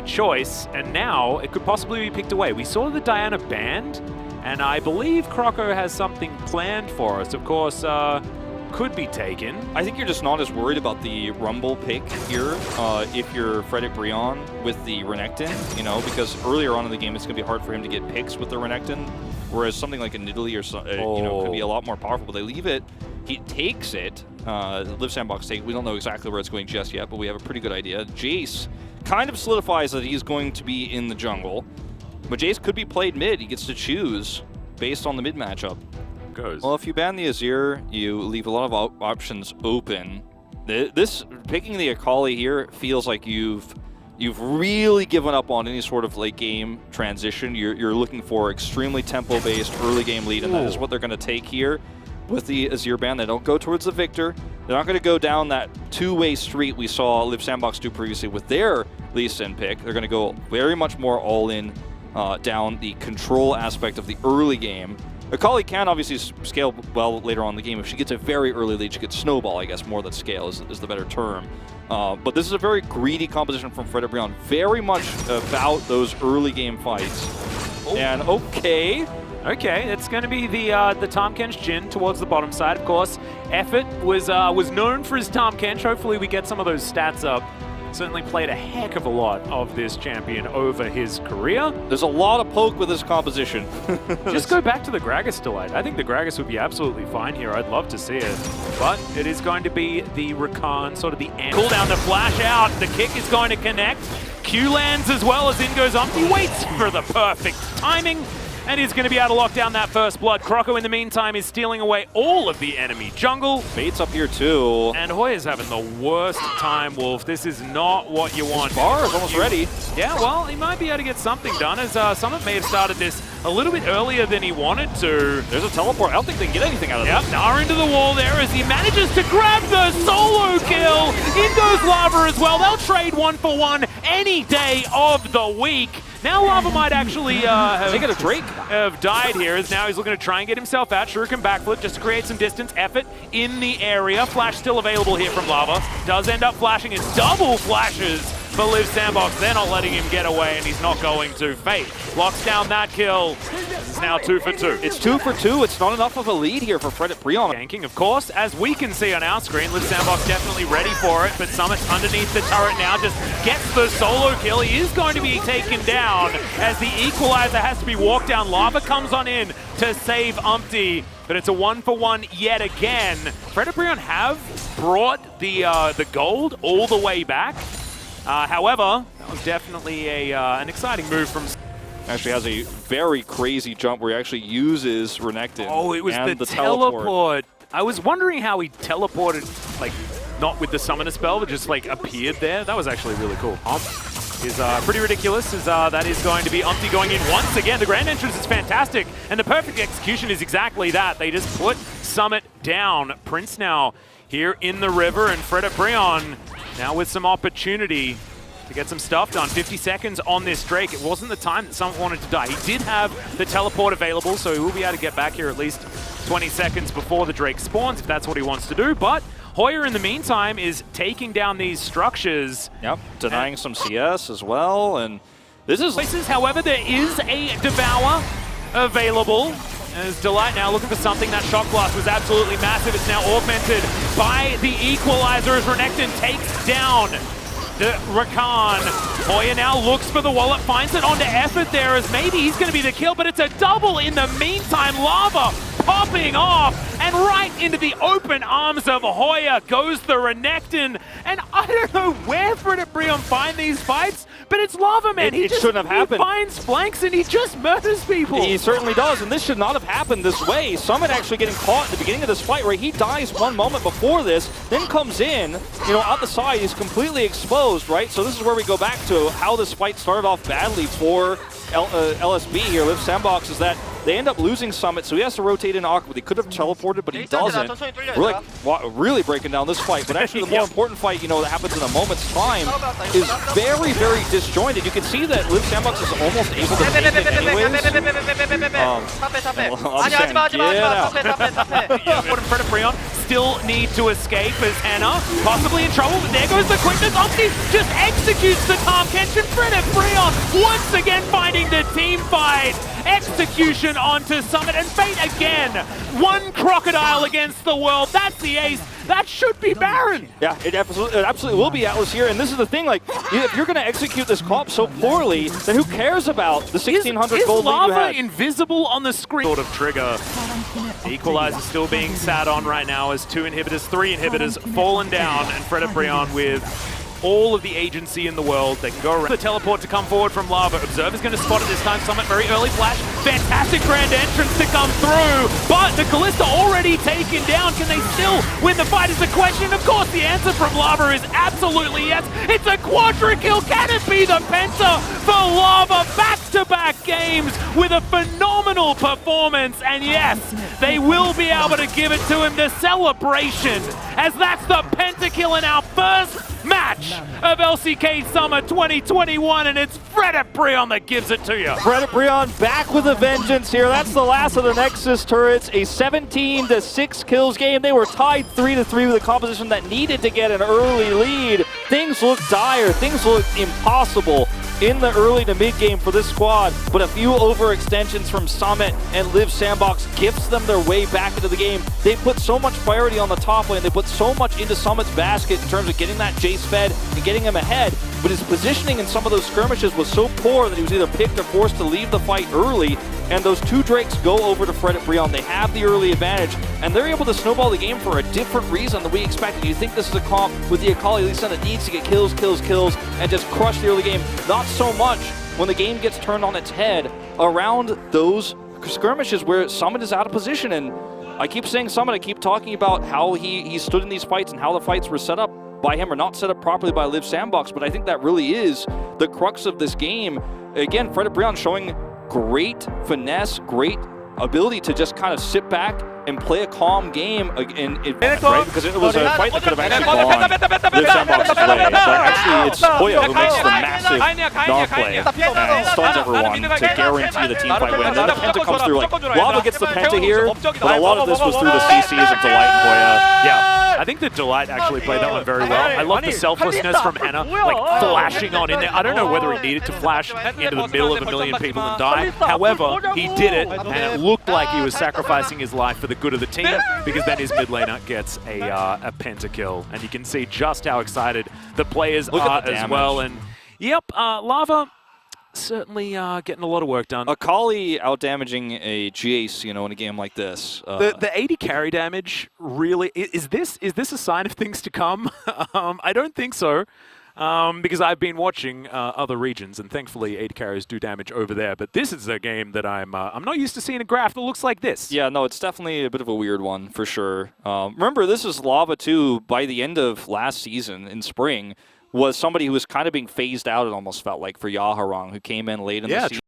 choice, and now it could possibly be picked away. We saw the Diana banned, and I believe Croco has something planned for us. Of course, could be taken. I think you're just not as worried about the Rumble pick here if you're Frederick Brion with the Renekton, you know, because earlier on in the game it's going to be hard for him to get picks with the Renekton, whereas something like a Nidalee or you know, could be a lot more powerful. But they leave it, he takes it, Live Sandbox take. We don't know exactly where it's going just yet, but we have a pretty good idea. Jace kind of solidifies that he's going to be in the jungle, but Jace could be played mid. He gets to choose based on the mid matchup. Well, if you ban the Azir, you leave a lot of options open. This picking the Akali here feels like you've really given up on any sort of late game transition. You're looking for extremely tempo-based early game lead, and that is what they're going to take here with the Azir ban. They don't go towards the Victor. They're not going to go down that two-way street we saw Live Sandbox do previously with their Lee Sin pick. They're going to go very much more all-in down the control aspect of the early game. Akali can obviously scale well later on in the game. If she gets a very early lead, she gets snowball, I guess, more than scale is the better term. But this is a very greedy composition from Frederick Brion. Very much about those early game fights. Oh. And okay, it's going to be the Tahm Kench Jhin towards the bottom side. Of course, Effort was known for his Tahm Kench. Hopefully we get some of those stats up. Certainly played a heck of a lot of this champion over his career. There's a lot of poke with this composition. Just go back to the Gragas Delight. I think the Gragas would be absolutely fine here. I'd love to see it. But it is going to be the Rakan, sort of the end. Cool down the flash out. The kick is going to connect. Q lands as well as in goes on. He waits for the perfect timing. And he's going to be able to lock down that first blood. Croco, in the meantime, is stealing away all of the enemy jungle. Bait's up here, too. And Hoya's having the worst time, Wolf. This is not what you want. His bar is almost ready. Yeah, well, he might be able to get something done, as Summit may have started this a little bit earlier than he wanted to. There's a teleport. I don't think they can get anything out of this. Yep, Nara into the wall there as he manages to grab the solo kill. In goes Lava as well. They'll trade 1-for-1 any day of the week. Now Lava might actually have died here, as now he's looking to try and get himself out. Shuriken backflip just to create some distance. Effort in the area. Flash still available here from Lava. Does end up flashing his double flashes for Live Sandbox. They're not letting him get away, and he's not going to. Fate locks down that kill. This is now 2 for 2. It's 2 for 2. It's not enough of a lead here for Frederick Brion. Ganking, of course, as we can see on our screen. Live Sandbox definitely ready for it, but Summit underneath the turret now just gets the solo kill. He is going to be taken down as the equalizer has to be walked down. Lava comes on in to save Umpty, but it's a 1-for-1 yet again. Frederick Brion have brought the gold all the way back. However, that was definitely an exciting move from... Actually has a very crazy jump where he actually uses Renekton. Oh, it was the teleport. I was wondering how he teleported, like, not with the summoner spell, but just, like, appeared there. That was actually really cool. Is pretty ridiculous, as that is going to be Umpty going in once again. The grand entrance is fantastic, and the perfect execution is exactly that. They just put Summit down. Prince now here in the river, and Frederick Brion now with some opportunity to get some stuff done. 50 seconds on this Drake. It wasn't the time that Summit wanted to die. He did have the teleport available, so he will be able to get back here at least 20 seconds before the Drake spawns, if that's what he wants to do. But Hoya, in the meantime, is taking down these structures. Yep, denying some CS as well, and this is... However, there is a Devour available. As Delight now looking for something. That Shock Blast was absolutely massive. It's now augmented by the equalizer as Renekton takes down the Rakan. Hoya now looks for the wallet, finds it onto Effort there, as maybe he's going to be the kill, but it's a double in the meantime. Lava popping off, and right into the open arms of Hoya goes the Renekton. And I don't know where Frederick Brion find these fights, but it's Lava Man. It shouldn't have happened. He finds flanks and he just murders people. He certainly does, and this should not have happened this way. Summit actually getting caught at the beginning of this fight, where he dies one moment before this, then comes in, you know, out the side, he's completely exposed, right? So this is where we go back to how this fight started off badly for LSB here. Live Sandbox is that they end up losing Summit, so he has to rotate in awkwardly. He could have teleported, but he doesn't. We're like really breaking down this fight, but actually the more important fight, you know, that happens in a moment's time is very, very disjointed. You can see that Live Sandbox is almost able to take it anyways. Frederick Brion still need to escape as Hannah possibly in trouble, but there goes the quickness. Opti just executes the Calm Kenshin. Fred and Breon once again finding the team fight. Execution onto Summit, and Fate again. One crocodile against the world. That's the ace. That should be Baron. Yeah, it absolutely will be Atlas here. And this is the thing, like, if you're going to execute this comp so poorly, then who cares about the 1,600 gold lead you had? Is LAVA invisible on the screen? Sort of trigger. Equalizer still being sat on right now as 2 inhibitors, 3 inhibitors fallen down, and Fred and Breon with all of the agency in the world. They can go around the teleport to come forward from LAVA. Observer's going to spot it this time. Summit, very early flash. Fantastic grand entrance to come through. But the Kalista already taken down. Can they still win the fight is the question. Of course, the answer from LAVA is absolutely yes. It's a quadra kill. Can it be the Penta for LAVA? Back-to-back games with a phenomenal performance. And yes, they will be able to give it to him. The celebration, as that's the pentakill in our first match of LCK Summer 2021, and it's Fred and Breon that gives it to you. Fred and Breon back with a vengeance here. That's the last of the Nexus turrets. A 17-6 kills game. They were tied 3-3 with a composition that needed to get an early lead. Things look dire. Things look impossible in the early to mid game for this squad, but a few overextensions from Summit and Liv Sandbox gifts them their way back into the game. They put so much priority on the top lane. They put so much into Summit's basket in terms of getting that Jace fed and getting him ahead, but his positioning in some of those skirmishes was so poor that he was either picked or forced to leave the fight early, and those 2 Drakes go over to Fred and Breon. They have the early advantage, and they're able to snowball the game for a different reason than we expected. You think this is a comp with the Akali Lisa that needs to get kills, and just crush the early game. Not so much when the game gets turned on its head around those skirmishes where Summit is out of position. And I keep saying Summit, I keep talking about how he stood in these fights and how the fights were set up by him or not set up properly by Liv Sandbox, but I think that really is the crux of this game. Again, Fred and Breon showing great finesse, great ability to just kind of sit back and play a calm game right? Because it was a fight that could have actually gone Liv Sandbox's way. But actually, it's Hoya who makes the massive knock play and stuns everyone to guarantee the team fight win. And then the Penta comes through. Like, LAVA gets the Penta here, but a lot of this was through the CCs of Delight and Hoya. Yeah, I think that Delight actually played that one very well. I love the selflessness from Hannah, like flashing on in there. I don't know whether he needed to flash into the middle of a million people and die. However, he did it, and it looked like he was sacrificing his life for the good of the team, because then his mid laner gets a pentakill, and you can see just how excited the players are as well. And yep, LAVA certainly getting a lot of work done. Akali outdamaging a Jace, in a game like this. The 80 carry damage really is this a sign of things to come? I don't think so. Because I've been watching other regions, and thankfully 80 carries do damage over there. But this is a game that I'm not used to seeing a graph that looks like this. Yeah, no, it's definitely a bit of a weird one for sure. Remember, this is LAVA too. By the end of last season in spring, was somebody who was kind of being phased out. It almost felt like for Yaharong, who came in late in the season.